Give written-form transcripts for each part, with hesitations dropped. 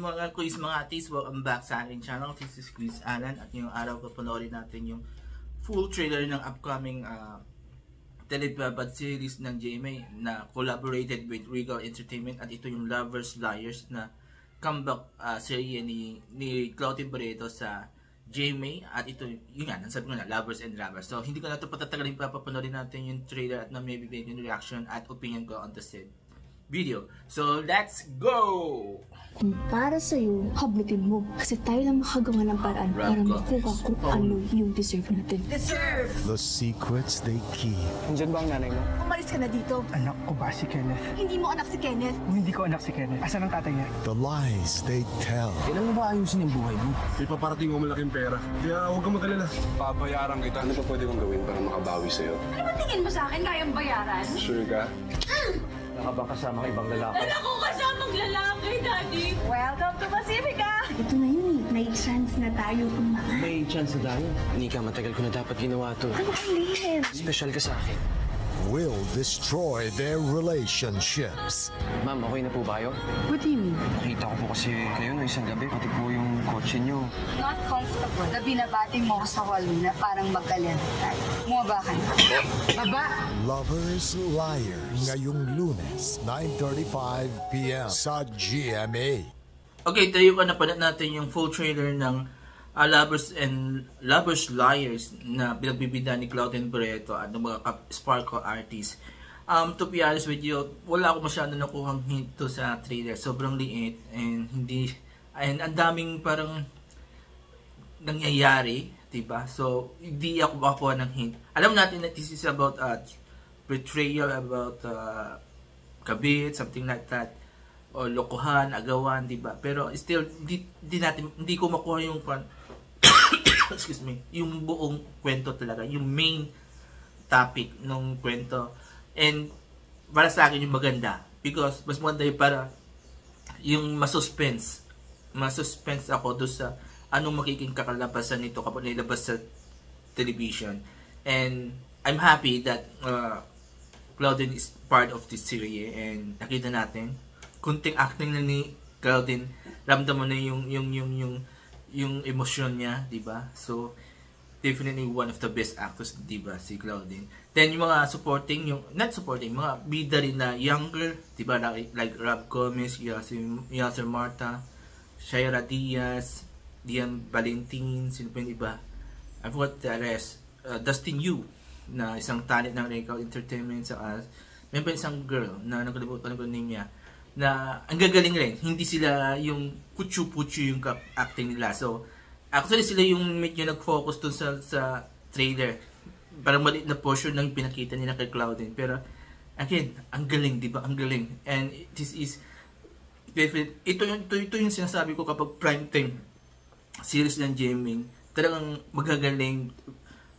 mga quiz mga atis, welcome back sa aking channel. This is Quiz Alan at ngayong araw papanoorin natin yung full trailer ng upcoming telebabad series ng GMA na collaborated with Regal Entertainment, at ito yung Lovers Liars na comeback serye ni Claudine Barreto sa GMA, at ito yun nga, nasabi ko na, Lovers and Lovers. So hindi ko na ito patatagalin pa, papanoorin natin yung trailer at na maybe yung reaction at opinion ko on the said video. So let's go! Kung para sa'yo, hablutin mo. Kasi tayo lang makagawa ng paraan para makuha kung ano yung deserve natin. Deserve! The secrets they keep. Nandiyan ba ang nanay mo? Umalis ka na dito. Anak ko ba si Kenneth? Hindi mo anak si Kenneth. Kung hindi ko anak si Kenneth, asan ang tatay niya? The lies they tell. Kailan mo ba ayusin yung buhay mo? May paparating mo malaking pera. Kaya huwag kang mag-alala. Papayaran kita. Ano pa pwede kong gawin para makabawi sa'yo? Ano ba tingin mo sa akin? Kayang bayaran? Sure ka? Wala ka bang kasamang ibang lalaki? Wala akong kasamang lalaki, Daddy! Welcome to Pacifica! Ito na yun eh. May chance na tayo tumakas. May chance na tayo. Nika, matagal ko na dapat ginawa to. Ano kang lihin? Special ka sa akin. Will destroy their relationships. Ma'am, okay na po ba kayo? What do you mean? Nakita ko po kasi kayo no isang gabi, pati po yung kotse nyo. Not comfortable na binabating mo ko sa wall na parang magkalento tayo. Bumaba ka na. Baba! Lovers Liars. Ngayong Lunes, 9:35 p.m. sa GMA. Okay, tayo ka napanood natin yung full trailer ng Lovers Liars na pinagbibida ni Claudine Barreto at ng mga Sparkle artists. To be honest with you, wala ako masyado nakuhang hint to sa trailer. Sobrang liit and ang daming parang nangyayari, diba? So hindi ako makakuha ng hint. Alam natin that this is about betrayal, about kabit, something like that, o lokohan, agawan, diba? Pero still hindi ko makuha yung excuse me, yung buong kwento talaga, yung main topic ng kwento. And para sa akin yung maganda, because mas maganda yung para yung masuspense ako doon sa anong magiging kakalabasan nito kapag nilabas sa television. And I'm happy that Claudine is part of this series, and nakita natin kunting acting na ni Claudine, ramdam mo na yung emosyon niya, diba? So definitely one of the best actors, diba, si Claudine. Then yung mga supporting, mga bida rin na younger, diba, like Rob Gomez, Yasser Marta, Shaira Diaz, Dian Valentin, sino pa yung iba? I forgot the rest. Dustin Yu, na isang talent ng Regal Entertainment, sa may pa isang girl na nakalimutan ko name niya, na ang gagaling rin. Hindi sila yung kutsu-putsu yung acting nila. So actually sila yung medyo nag-focus dun sa trailer. Parang maliit na portion ng pinakita nila kay Claudine. Pero again, ang galing, diba? Ang galing. And this is ito yung sinasabi ko kapag prime time series ng gaming. Talagang magagaling,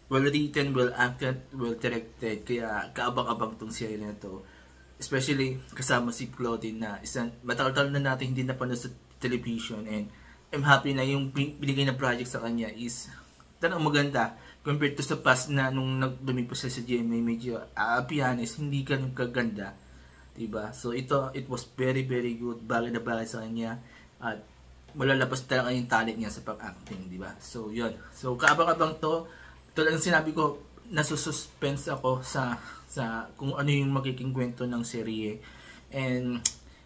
well written, well acted, well directed. Kaya kaabang-abang tong series na to. Especially kasama si Claudine na isang matagal na natin hindi napanood sa television, and I'm happy na yung binigay na project sa kanya is talagang maganda compared to sa past na nung nagdumipos siya sa GMA. Medyo honest, hindi ganun kaganda, diba? So it was very very good, bagay na bagay sa kanya, at malalabas talaga yung talent niya sa pag-acting, diba? So yun, so kaabang-abang to. Tulad ng sinabi ko, nasususpense ako sa kung ano yung magiging kwento ng serye, and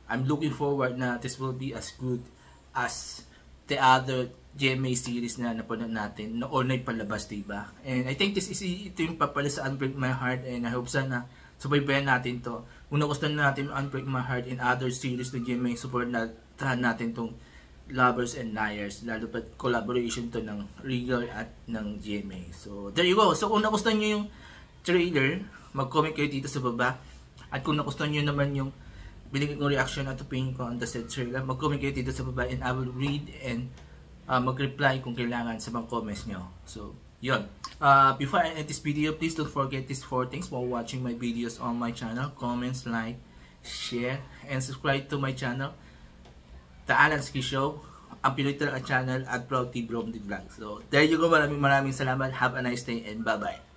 I'm looking forward na this will be as good as the other GMA series na napanood natin o na ipalabas, diba? And I think ito yung papala sa Unbreak My Heart, and I hope sana subaybayan natin to. Kung nagustuhan natin Unbreak My Heart and other series ng GMA, support natin tong Lovers and Liars, lalo pa collaboration to ng Regal at ng GMA. So there you go. So kung nagustuhan nyo yung trailer, mag-comment kayo dito sa baba. At kung nagustuhan nyo naman yung binigay kong reaction at opinion ko on the said trailer, mag-comment kayo dito sa baba, and I will read and mag-reply kung kailangan sa mga comments nyo. So yun. Before I end this video, please don't forget these 4 things while watching my videos on my channel: comments, like, share, and subscribe to my channel, The Alan Ski Show, ang Pinoy Talaga channel, at Proud T Brom the Vlog. So there you go. Maraming salamat. Have a nice day and bye bye.